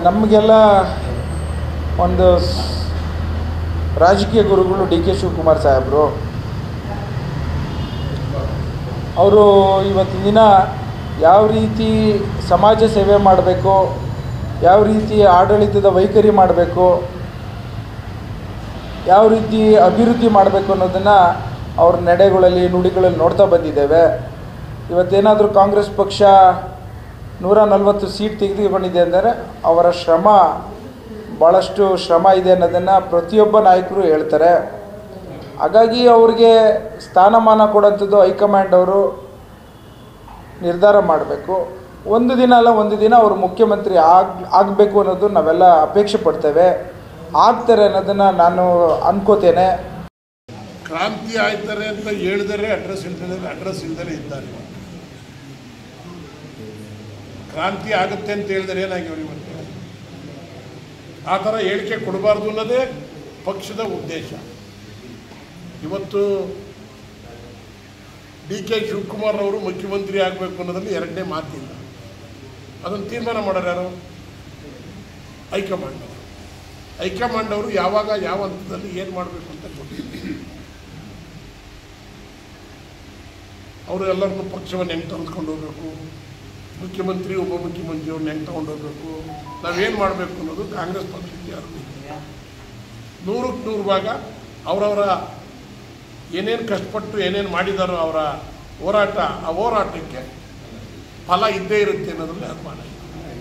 ನಮಗೆಲ್ಲ ಒಂದು ರಾಜಕೀಯ ಗುರುಗಳು ಡಿ ಕೆ ಶಿವಕುಮಾರ್ ಸಾಹೇಬರು. ಅವರು ಇವತ್ತಿನ ದಿನ ಯಾವ ರೀತಿ ಸಮಾಜ ಸೇವೆ ಮಾಡಬೇಕು, ಯಾವ ರೀತಿ ಆಡಳಿತದ ವೈಖರಿ ಮಾಡಬೇಕು, ಯಾವ ರೀತಿ ಅಭಿವೃದ್ಧಿ ಮಾಡಬೇಕು ಅನ್ನೋದನ್ನು ಅವ್ರ ನಡೆಗಳಲ್ಲಿ ನುಡಿಗಳಲ್ಲಿ ನೋಡ್ತಾ ಬಂದಿದ್ದೇವೆ. ಇವತ್ತೇನಾದರೂ ಕಾಂಗ್ರೆಸ್ ಪಕ್ಷ 140 ಸೀಟ್ ತೆಗೆದುಕೊಂಡಿದೆ ಅಂದರೆ ಅವರ ಶ್ರಮ, ಭಾಳಷ್ಟು ಶ್ರಮ ಇದೆ ಅನ್ನೋದನ್ನು ಪ್ರತಿಯೊಬ್ಬ ನಾಯಕರು ಹೇಳ್ತಾರೆ. ಹಾಗಾಗಿ ಅವ್ರಿಗೆ ಸ್ಥಾನಮಾನ ಕೊಡೋಂಥದ್ದು ಹೈಕಮಾಂಡ್ ಅವರು ನಿರ್ಧಾರ ಮಾಡಬೇಕು. ಒಂದು ದಿನ ಅಲ್ಲ ಒಂದು ದಿನ ಅವರು ಮುಖ್ಯಮಂತ್ರಿ ಆಗಬೇಕು ಅನ್ನೋದು ನಾವೆಲ್ಲ ಅಪೇಕ್ಷೆ ಪಡ್ತೇವೆ. ಆಗ್ತಾರೆ ಅನ್ನೋದನ್ನು ನಾನು ಅನ್ಕೋತೇನೆ. ಕ್ರಾಂತಿ ಆಯ್ತಾರೆ ಅಂತ ಹೇಳಿದರೆ ಅಡ್ರೆಸ್ ಇಲ್ದರೆ ಇದ್ದಾರೆ. ಕ್ರಾಂತಿ ಆಗುತ್ತೆ ಅಂತ ಹೇಳಿದರೆ ಏನಾಗಿವ್ರು ಇವತ್ತು? ಆ ಥರ ಹೇಳಿಕೆ ಕೊಡಬಾರ್ದು ಅನ್ನೋದೇ ಪಕ್ಷದ ಉದ್ದೇಶ. ಇವತ್ತು ಡಿ ಕೆ ಶಿವಕುಮಾರ್ ಅವರು ಮುಖ್ಯಮಂತ್ರಿ ಆಗಬೇಕು ಅನ್ನೋದ್ರಲ್ಲಿ ಎರಡನೇ ಮಾತಿಲ್ಲ. ಅದನ್ನು ತೀರ್ಮಾನ ಮಾಡೋರು ಯಾರು? ಹೈಕಮಾಂಡ್. ಹೈಕಮಾಂಡ್ ಅವರು ಯಾವಾಗ ಯಾವ ಹಂತದಲ್ಲಿ ಏನು ಮಾಡಬೇಕು ಅಂತ ಗೊತ್ತಿಲ್ಲ. ಅವರು ಎಲ್ಲರನ್ನೂ ಪಕ್ಷವನ್ನು ಹೆಂಗೆ ತೆಗೆದುಕೊಂಡು ಹೋಗಬೇಕು, ಮುಖ್ಯಮಂತ್ರಿ ಉಪಮುಖ್ಯಮಂತ್ರಿಯವ್ರನ್ನ ಹೆಂಗೆ ತೊಗೊಂಡು ಹೋಗಬೇಕು, ನಾವೇನು ಮಾಡಬೇಕು ಅನ್ನೋದು ಕಾಂಗ್ರೆಸ್ ಪಕ್ಷಕ್ಕೆ ಯಾರು 100ಕ್ಕೆ 100 ಭಾಗ ಅವರವರ ಏನೇನು ಕಷ್ಟಪಟ್ಟು ಏನೇನು ಮಾಡಿದಾರೋ ಅವರ ಹೋರಾಟ, ಆ ಹೋರಾಟಕ್ಕೆ ಫಲ ಇದ್ದೇ ಇರುತ್ತೆ ಅನ್ನೋದ್ರಲ್ಲಿ ಅನುಮಾನ ಇದೆ.